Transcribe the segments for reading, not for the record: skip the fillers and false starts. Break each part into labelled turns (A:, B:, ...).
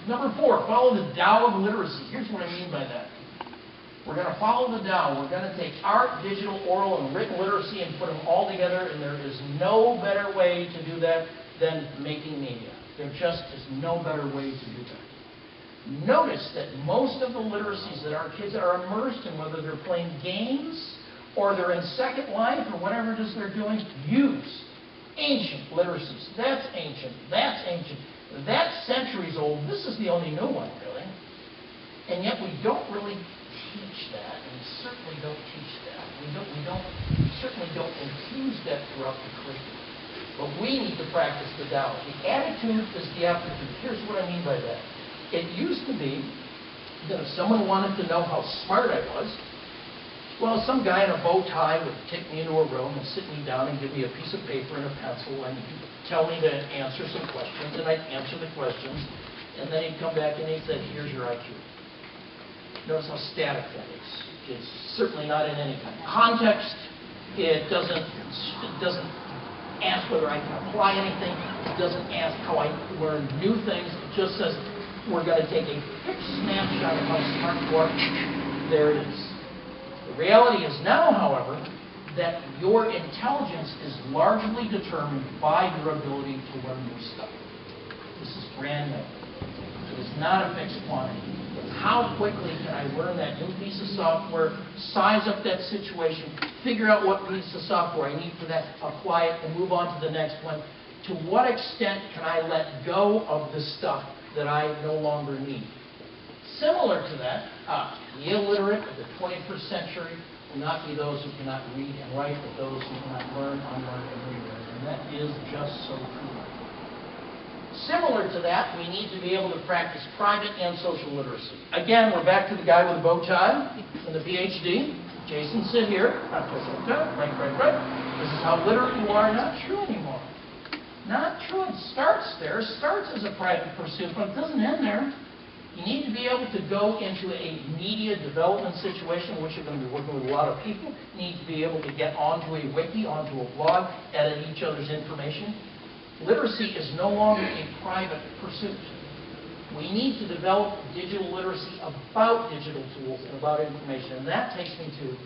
A: Number 4, follow the Tao of literacy. Here's what I mean by that. We're going to follow the Tao. We're going to take art, digital, oral, and written literacy and put them all together, and there is no better way to do that than making media. There just is no better way to do that. Notice that most of the literacies that our kids are immersed in, whether they're playing games or they're in Second Life or whatever it is they're doing, use ancient literacies. That's ancient. That's ancient. That's centuries old. This is the only new one, really. And yet we don't really teach that, and we certainly don't teach that. We certainly don't infuse that throughout the curriculum. But we need to practice the Tao. The attitude is the aptitude. Here's what I mean by that. It used to be that if someone wanted to know how smart I was, well, some guy in a bow tie would take me into a room and sit me down and give me a piece of paper and a pencil and tell me to answer some questions, and I'd answer the questions, and then he'd come back and he'd say, here's your IQ. Notice how static that is. It's certainly not in any kind of context. It doesn't ask whether I can apply anything. It doesn't ask how I learn new things. It just says, we're going to take a fixed snapshot of how smart you are. There it is. The reality is now, however, that your intelligence is largely determined by your ability to learn new stuff. This is brand new. It is not a fixed quantity. How quickly can I learn that new piece of software, size up that situation, figure out what piece of software I need for that, apply it, and move on to the next one? To what extent can I let go of the stuff that I no longer need? Similar to that, the illiterate of the 21st century will not be those who cannot read and write, but those who cannot learn, unlearn, and relearn. And that is just so true. Similar to that, we need to be able to practice private and social literacy. Again, we're back to the guy with the bow tie and the PhD. Jason, sit here. Right. This is how literate you are. Not true anymore. Not true. It starts there. It starts as a private pursuit, but it doesn't end there. You need to be able to go into a media development situation in which you're going to be working with a lot of people. You need to be able to get onto a wiki, onto a blog, edit each other's information. Literacy is no longer a private pursuit. We need to develop digital literacy about digital tools and about information. And that takes me to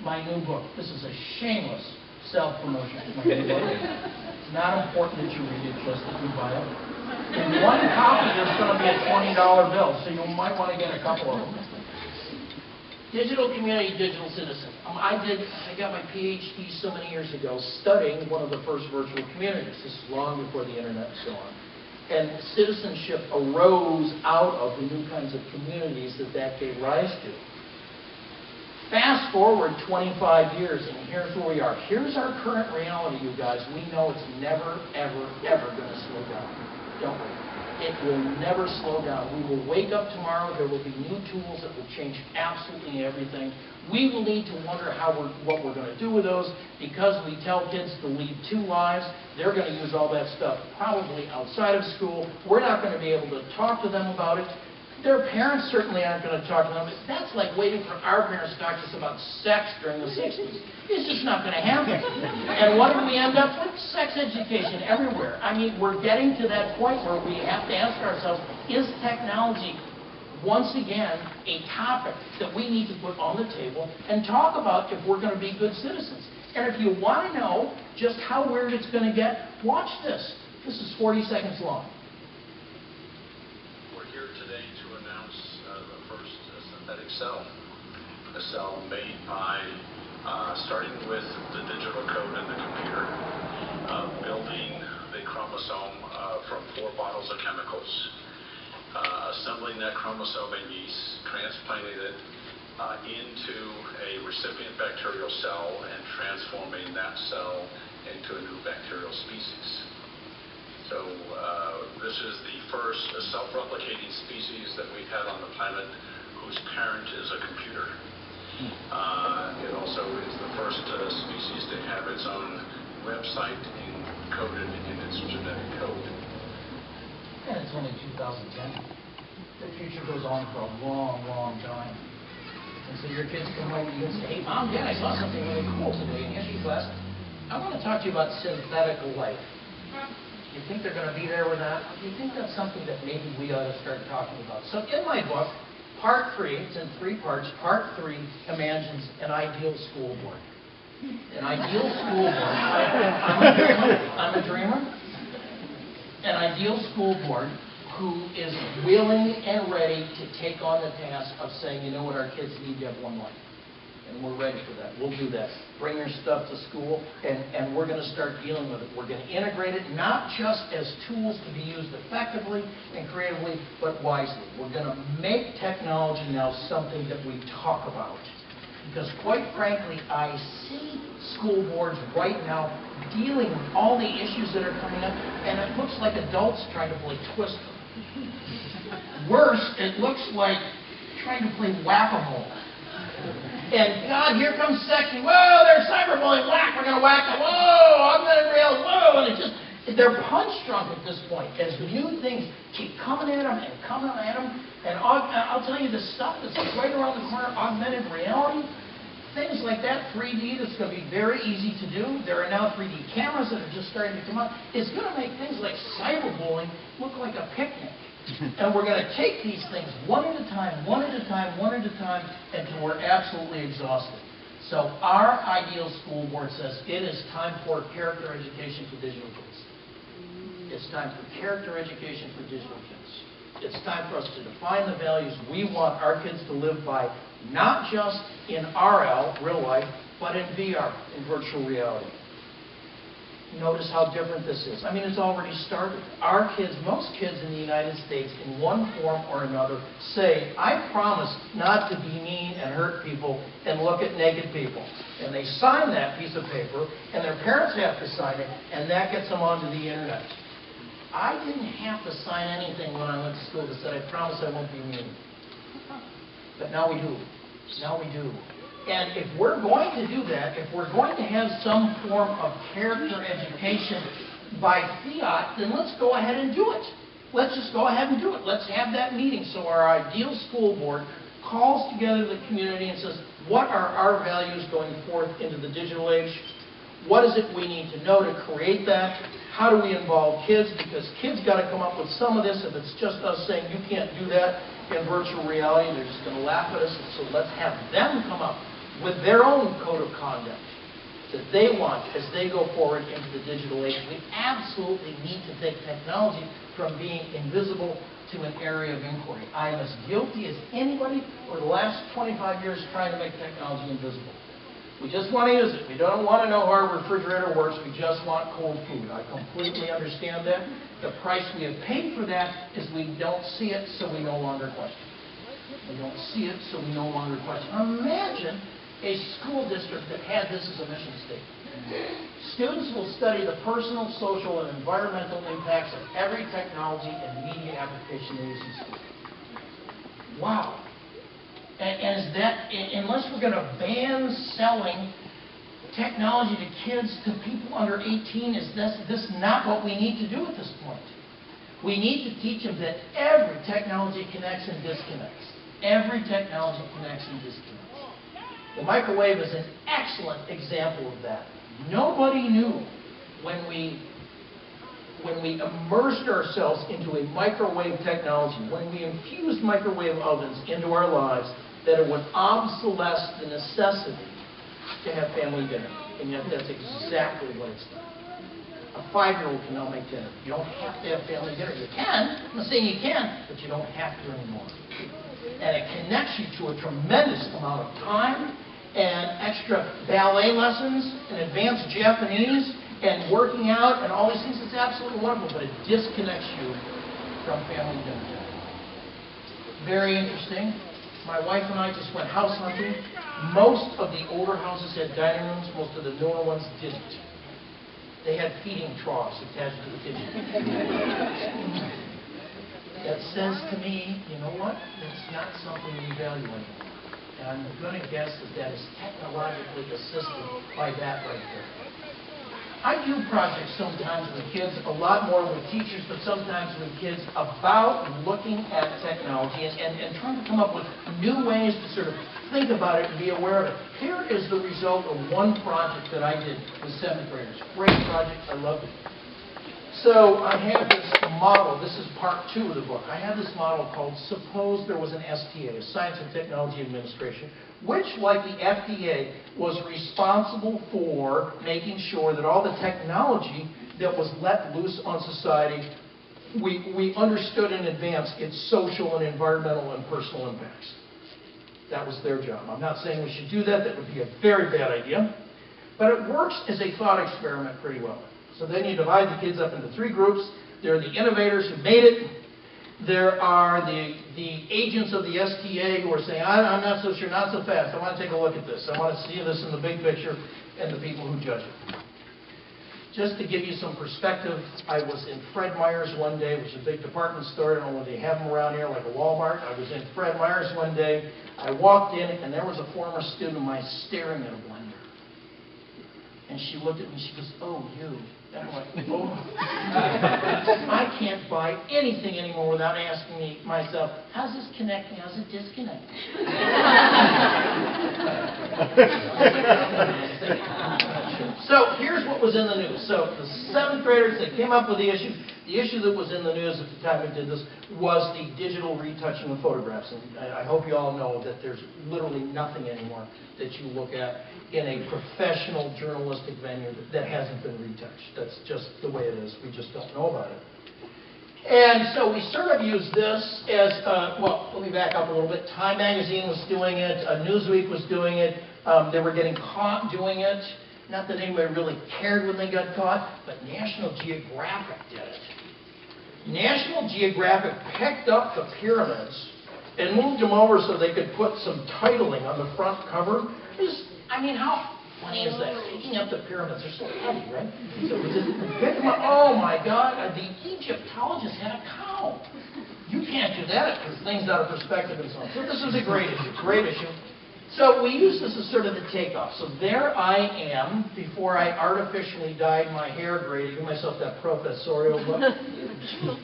A: my new book. This is a shameless self-promotion. It's not important that you read it, just that you buy it. In one copy, there's going to be a $20 bill, so you might want to get a couple of them. Digital community, digital citizen. I got my PhD so many years ago studying one of the first virtual communities. This is long before the internet and so on. And citizenship arose out of the new kinds of communities that gave rise to. Fast forward 25 years, and here's where we are. Here's our current reality, you guys. We know it's never, ever, ever going to slow down. Don't we? It will never slow down. We will wake up tomorrow. There will be new tools that will change absolutely everything. We will need to wonder what we're going to do with those, because we tell kids to lead 2 lives. They're going to use all that stuff probably outside of school. We're not going to be able to talk to them about it. Their parents certainly aren't going to talk to them. That's like waiting for our parents to talk to us about sex during the 60s. It's just not going to happen. And what do we end up with? Sex education everywhere. I mean, we're getting to that point where we have to ask ourselves, is technology once again a topic that we need to put on the table and talk about if we're going to be good citizens? And if you want to know just how weird it's going to get, watch this. This is 40 seconds long.
B: Synthetic cell, a cell made by starting with the digital code in the computer, building the chromosome from 4 bottles of chemicals, assembling that chromosome in yeast, transplanting it into a recipient bacterial cell, and transforming that cell into a new bacterial species. So this is the first self-replicating species that we've had on the planet whose parent is a computer. It also is the first species to have its own website encoded in its genetic code.
A: And it's only 2010. The future goes on for a long, long time. And so your kids come home and you say, hey, Mom, Dad, I saw something really cool today in history class. I want to talk to you about synthetic life. You think they're going to be there with that? Do you think that's something that maybe we ought to start talking about? So in my book, part 3, it's in 3 parts, part 3 imagines an ideal school board. An ideal school board. I'm a dreamer. An ideal school board who is willing and ready to take on the task of saying, you know what, our kids need to have one life. And we're ready for that. We'll do that. Bring your stuff to school, and we're going to start dealing with it. We're going to integrate it not just as tools to be used effectively and creatively, but wisely. We're going to make technology now something that we talk about. Because quite frankly, I see school boards right now dealing with all the issues that are coming up, and it looks like adults trying to play Twister. Worse, it looks like trying to play whack-a-mole. And God, here comes sexy. Whoa, there's cyberbullying. Whack, we're going to whack them. Whoa, augmented reality. Whoa, and it just, they're punch drunk at this point as new things keep coming at them and coming at them. And I'll tell you the stuff that's right around the corner, augmented reality, things like that, 3D, that's going to be very easy to do. There are now 3D cameras that are just starting to come out. It's going to make things like cyberbullying look like a picnic. And we're going to take these things one at a time, one at a time, one at a time, until we're absolutely exhausted. So our ideal school board says it is time for character education for digital kids. It's time for character education for digital kids. It's time for us to define the values we want our kids to live by, not just in RL, real life, but in VR, in virtual reality. Notice how different this is. I mean, it's already started. Our kids, most kids in the United States, in one form or another, say, I promise not to be mean and hurt people and look at naked people. And they sign that piece of paper, and their parents have to sign it, and that gets them onto the internet. I didn't have to sign anything when I went to school that said, I promise I won't be mean. But now we do. Now we do. And if we're going to do that, if we're going to have some form of character education by fiat, then let's go ahead and do it. Let's just go ahead and do it. Let's have that meeting so our ideal school board calls together the community and says, what are our values going forth into the digital age? What is it we need to know to create that? How do we involve kids? Because kids got to come up with some of this. If it's just us saying you can't do that in virtual reality, they're just going to laugh at us. So let's have them come up with their own code of conduct that they want as they go forward into the digital age. We absolutely need to take technology from being invisible to an area of inquiry. I am as guilty as anybody for the last 25 years trying to make technology invisible. We just want to use it. We don't want to know how our refrigerator works. We just want cold food. I completely understand that. The price we have paid for that is we don't see it, so we no longer question. We don't see it, so we no longer question. Imagine a school district that had this as a mission statement. Students will study the personal, social, and environmental impacts of every technology and media application they use in school. Wow. And is that, unless we're going to ban selling technology to kids, to people under 18, is this not what we need to do at this point? We need to teach them that every technology connects and disconnects. Every technology connects and disconnects. The microwave is an excellent example of that. Nobody knew when we immersed ourselves into a microwave technology, when we infused microwave ovens into our lives, that it would obsolesce the necessity to have family dinner. And yet that's exactly what it's done. A 5-year-old can now make dinner. You don't have to have family dinner. You can. I'm not saying you can, but you don't have to anymore. And it connects you to a tremendous amount of time and extra ballet lessons and advanced Japanese and working out and all these things. It's absolutely wonderful, but it disconnects you from family dinner. Very interesting. My wife and I just went house hunting. Most of the older houses had dining rooms. Most of the newer ones didn't. They had feeding troughs attached to the kitchen. That says to me, you know what? It's not something we value anymore. And I'm going to guess that that is technologically assisted by that right there. I do projects sometimes with kids, a lot more with teachers, but sometimes with kids about looking at technology and trying to come up with new ways to sort of think about it and be aware of it. Here is the result of one project that I did with 7th graders. Great project. I loved it. So I have this model. This is part 2 of the book. I have this model called Suppose There Was an STA, a Science and Technology Administration, which, like the FDA, was responsible for making sure that all the technology that was let loose on society, we understood in advance its social and environmental and personal impacts. That was their job. I'm not saying we should do that. That would be a very bad idea. But it works as a thought experiment pretty well. So then you divide the kids up into 3 groups. There are the innovators who made it. There are the agents of the STA who are saying, I'm not so sure, not so fast. I want to take a look at this. I want to see this in the big picture, and the people who judge it. Just to give you some perspective, I was in Fred Meyer's one day, which is a big department store. I don't know whether they have them around here, like a Walmart. I was in Fred Meyer's one day. I walked in, and there was a former student of mine staring at a blender. And she looked at me, she goes, oh, you. And I'm like, oh. I can't buy anything anymore without asking myself, how's this connecting, how's it disconnecting? So here's what was in the news. So the 7th graders, they came up with the issue. The issue that was in the news at the time we did this was the digital retouching of photographs. And I hope you all know that there's literally nothing anymore that you look at in a professional journalistic venue that hasn't been retouched. That's just the way it is. We just don't know about it. And so we sort of used this as, well, let me back up a little bit. Time Magazine was doing it. Newsweek was doing it. They were getting caught doing it. Not that anybody really cared when they got caught, but National Geographic did it. National Geographic picked up the pyramids and moved them over so they could put some titling on the front cover. I mean, how funny is that? Picking up the pyramids, they're so heavy, right? So we just picked them up. Oh my God, the Egyptologists had a cow. You can't do that because things out of perspective and so on. So this was a great issue. So we use this as sort of the takeoff. So there I am, before I artificially dyed my hair gray to give myself that professorial look.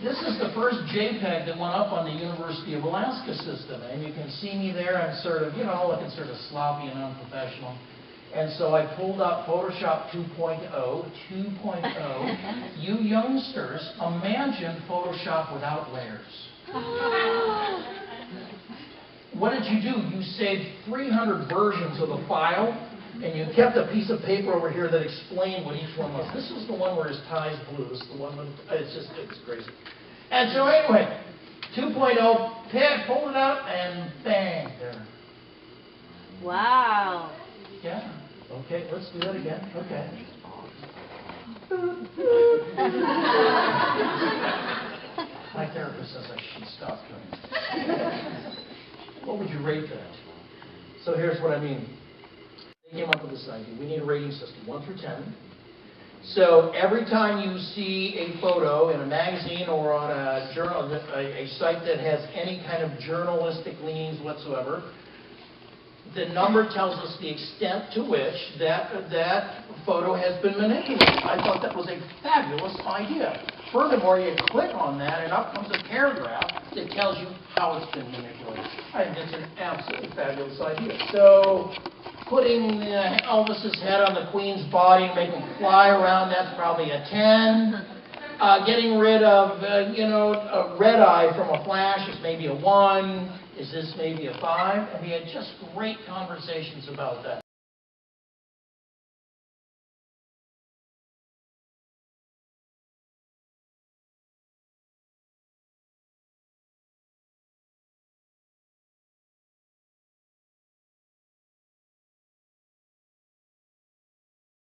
A: This is the first JPEG that went up on the University of Alaska system. And you can see me there. I'm sort of, looking sort of sloppy and unprofessional. And so I pulled up Photoshop 2.0. You youngsters, imagine Photoshop without layers. What did you do? You saved 300 versions of the file, and you kept a piece of paper over here that explained what each one was. This is the one where his tie's blue. This is the one with, it's crazy. And so anyway, 2.0, pulled it out, and bang, there.
C: Wow.
A: Yeah. Okay, let's do that again. Okay. My therapist says I should stop doing it. What would you rate that? So here's what I mean. They came up with this idea. We need a rating system, 1 through 10. So every time you see a photo in a magazine or on a journal, a site that has any kind of journalistic leanings whatsoever, the number tells us the extent to which that photo has been manipulated. I thought that was a fabulous idea. Furthermore, you click on that, and up comes a paragraph that tells you how it's been manipulated. I think it's an absolutely fabulous idea. So, putting Elvis's head on the Queen's body and making him fly around, that's probably a 10. Getting rid of, a red eye from a flash is maybe a 1. Is this maybe a 5? And we had just great conversations about that.